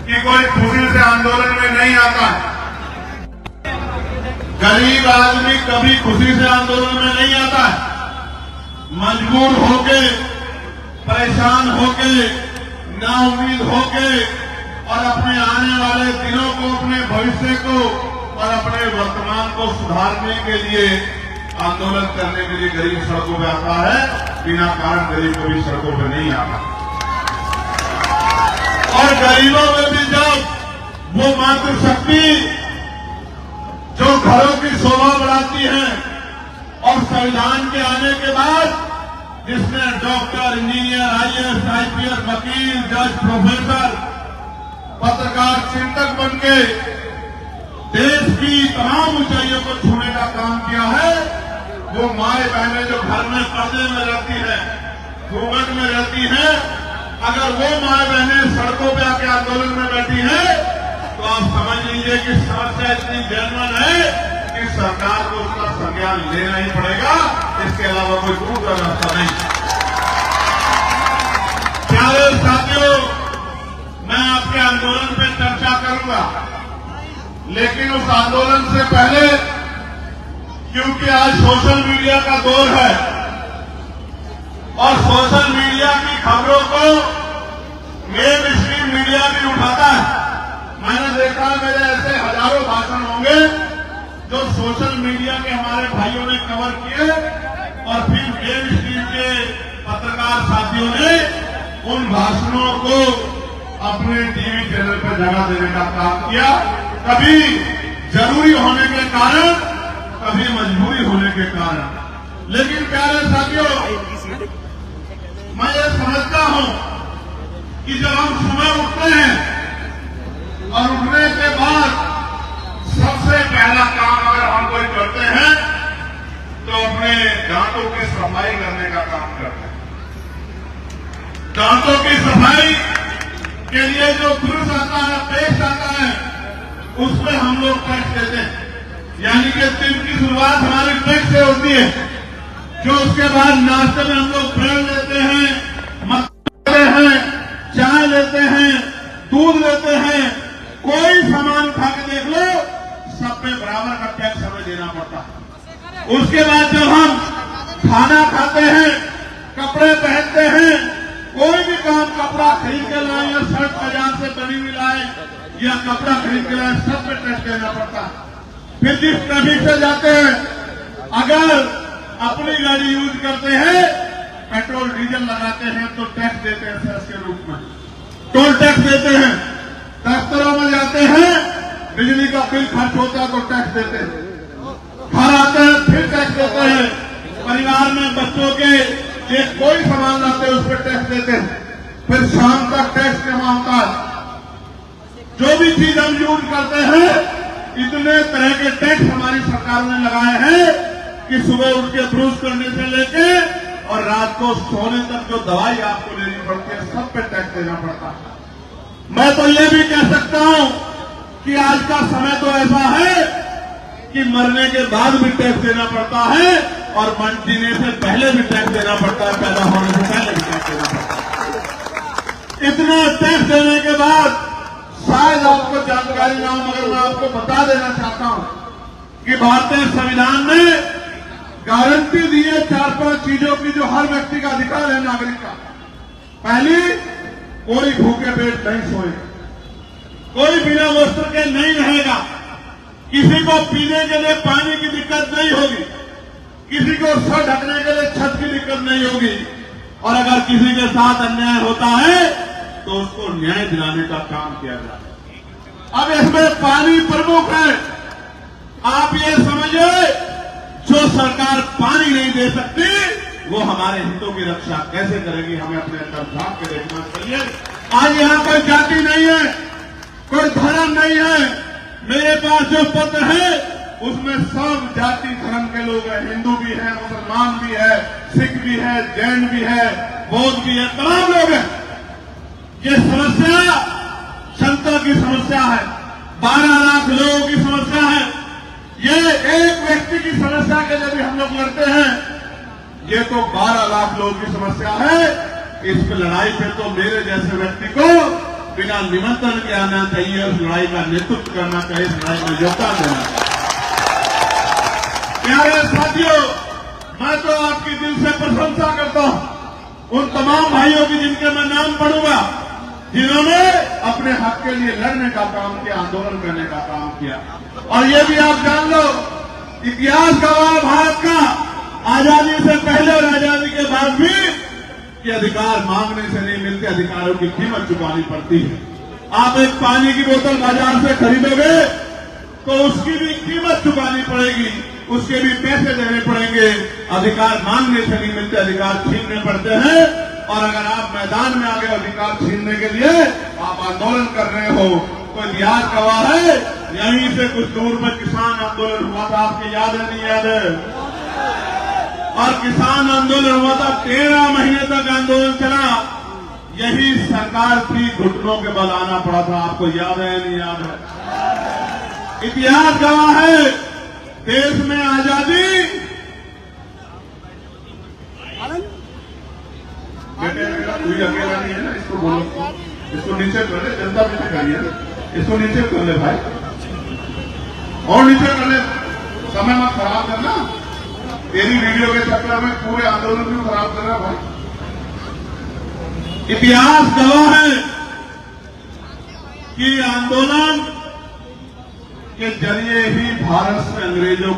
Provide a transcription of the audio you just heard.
कि कोई खुशी से आंदोलन में नहीं आता है। गरीब आदमी कभी खुशी से आंदोलन में नहीं आता है। मजबूर होके, परेशान होके, नाउम्मीद होके और अपने आने वाले दिनों को, अपने भविष्य को और अपने वर्तमान को सुधारने के लिए आंदोलन करने के लिए गरीब सड़कों पे आता है। बिना कारण गरीब कभी सड़कों पे नहीं आता। और गरीबों में भी जब वो मातृशक्ति जो घरों की शोभा बढ़ाती है और संविधान के आने के बाद जिसने डॉक्टर, इंजीनियर, आईएएस, आईपीएस, वकील, जज, प्रोफेसर, पत्रकार, चिंतक बनके देश की तमाम ऊंचाइयों को छूने का काम किया है, वो माए बहनें जो घर में पर्दे में रहती हैं, घूंघट में रहती हैं, अगर वो माए बहनें सड़कों पे आके आंदोलन में बैठी हैं तो आप समझ लीजिए कि समस्या इतनी जेन्युइन है कि सरकार को उसका संज्ञान लेना ही पड़ेगा। इसके अलावा कोई दूसरा रास्ता नहीं। प्यारे साथियों, मैं आपके आंदोलन पे चर्चा करूंगा, लेकिन उस आंदोलन से पहले, क्योंकि आज सोशल मीडिया का दौर है और सोशल मीडिया की खबरों को मेन स्ट्रीम मीडिया भी उठाता है। मैंने देखा मेरे ऐसे हजारों भाषण होंगे जो सोशल मीडिया के हमारे भाइयों ने कवर किए और फिर मेन स्ट्रीम के पत्रकार साथियों ने उन भाषणों को अपने टीवी चैनल पर जगह देने का काम किया। कभी जरूरी होने के कारण, कभी मजबूरी होने के कारण। लेकिन प्यारे साथियों, मैं ये समझता हूं कि जब हम सुबह उठते हैं और उठने के बाद सबसे पहला काम अगर हम कोई करते हैं तो अपने दांतों की सफाई करने का काम करते हैं। दांतों की सफाई के लिए जो ब्रश आता है, पेस्ट आता है, उसमें हम लोग टैक्स देते हैं। यानी कि दिन की शुरुआत हमारी टैक्स से होती है, जो उसके बाद नाश्ते में हम लोग ब्रेड लेते हैं, मक्खन लेते हैं, चाय लेते हैं, दूध लेते हैं, कोई सामान खा के देख लो, सब पे बराबर का टैक्स हमें देना पड़ता है। उसके बाद जब हम खाना खाते हैं, कपड़े पहनते हैं, कोई भी काम, कपड़ा खरीद के लाए या शर्ट बाजार से बनी हुई लाए या कपड़ा खरीद के लाए, सब पे टैक्स देना पड़ता है। फिर जिस ट्रैफिक से जाते हैं, अगर अपनी गाड़ी यूज करते हैं, पेट्रोल डीजल लगाते हैं तो टैक्स देते हैं सेस के रूप में, टोल टैक्स देते हैं। दफ्तरों में जाते हैं, बिजली का बिल खर्च होता है तो टैक्स देते हैं। घर आते हैं फिर टैक्स देते हैं। परिवार में बच्चों के एक कोई सामान लाते हैं उस पर टैक्स देते हैं। फिर शाम तक टैक्स जमा होता है। जो भी चीज हम यूज करते हैं, इतने तरह के टैक्स हमारी सरकार ने लगाए हैं कि सुबह उठ के ब्रश करने से लेके और रात को सोने तक जो दवाई आपको लेनी पड़ती है, सब पे टैक्स देना पड़ता है। मैं तो ये भी कह सकता हूं कि आज का समय तो ऐसा है कि मरने के बाद भी टैक्स देना पड़ता है और जीने से पहले भी टैक्स देना पड़ता है, पैदा होने से पहले भी टैक्स देना पड़ता है। इतना टैक्स देने के बाद शायद आपको जानकारी ना हो, मगर मैं आपको बता देना चाहता हूं कि भारतीय संविधान ने गारंटी दी है 4-5 चीजों की जो हर व्यक्ति का अधिकार है, नागरिक का। पहली, कोई भूखे पेट नहीं सोएगा, कोई बिना वस्त्र के नहीं रहेगा, किसी को पीने के लिए पानी की दिक्कत नहीं होगी, किसी को सर ढकने के लिए छत की दिक्कत नहीं होगी, और अगर किसी के साथ अन्याय होता है तो उसको न्याय दिलाने का काम किया जाए। अब इसमें पानी प्रमुख है। आप ये समझिए, जो सरकार पानी नहीं दे सकती वो हमारे हितों की रक्षा कैसे करेगी, हमें अपने अंदर झांक के देखना चाहिए। आज यहां कोई जाति नहीं है, कोई धर्म नहीं है। मेरे पास जो पत्र है उसमें सब जाति धर्म के लोग हैं, हिंदू भी है, मुसलमान भी है, सिख भी है, जैन भी है, बौद्ध भी है, तमाम लोग हैं। ये समस्या जनता की समस्या है, 12 लाख लोगों की समस्या है। ये एक व्यक्ति की समस्या के लिए भी हम लोग लड़ते हैं, ये तो 12 लाख लोगों की समस्या है। इस लड़ाई पे तो मेरे जैसे व्यक्ति को बिना का निमंत्रण किया जाना चाहिए, उस लड़ाई का नेतृत्व करना चाहिए, इस लड़ाई में योगदान देना चाहिए। प्यारे साथियों, मैं तो आपकी दिल से प्रशंसा करता हूं उन तमाम भाइयों की जिनके मैं नाम पढ़ूंगा, जिन्होंने अपने हक के लिए लड़ने का काम किया, आंदोलन करने का काम किया। और ये भी आप जान लो, इतिहास गवाह भारत का आजादी से पहले और आजादी के बाद भी कि अधिकार मांगने से नहीं मिलते, अधिकारों की कीमत चुकानी पड़ती है। आप एक पानी की बोतल बाजार से खरीदोगे तो उसकी भी कीमत चुकानी पड़ेगी, उसके भी पैसे देने पड़ेंगे। अधिकार मांगने से नहीं मिलते, अधिकार छीनने पड़ते हैं। और अगर आप मैदान में आ गए अधिकार छीनने के लिए, आप आंदोलन कर रहे हो, तो इतिहास गवाह है। यहीं से कुछ दूर में किसान आंदोलन हुआ था, आपको याद है नहीं याद है? और किसान आंदोलन हुआ था, 13 महीने तक आंदोलन चला। यही सरकार थी, घुटनों के बल आना पड़ा था, आपको याद है नहीं याद है? इतिहास गवाह है, देश में आजादी कोई अकेला नहीं है ना, इसको बोलो, इसको नीचे कर ले, जनता पीछे करिए, इसको नीचे कर ले भाई, और नीचे कर ले, समय मत खराब करना। तेरी वीडियो के चक्कर में पूरे आंदोलन भी खराब कर रहा भाई। इतिहास गवाह है कि आंदोलन के जरिए ही भारत से अंग्रेजों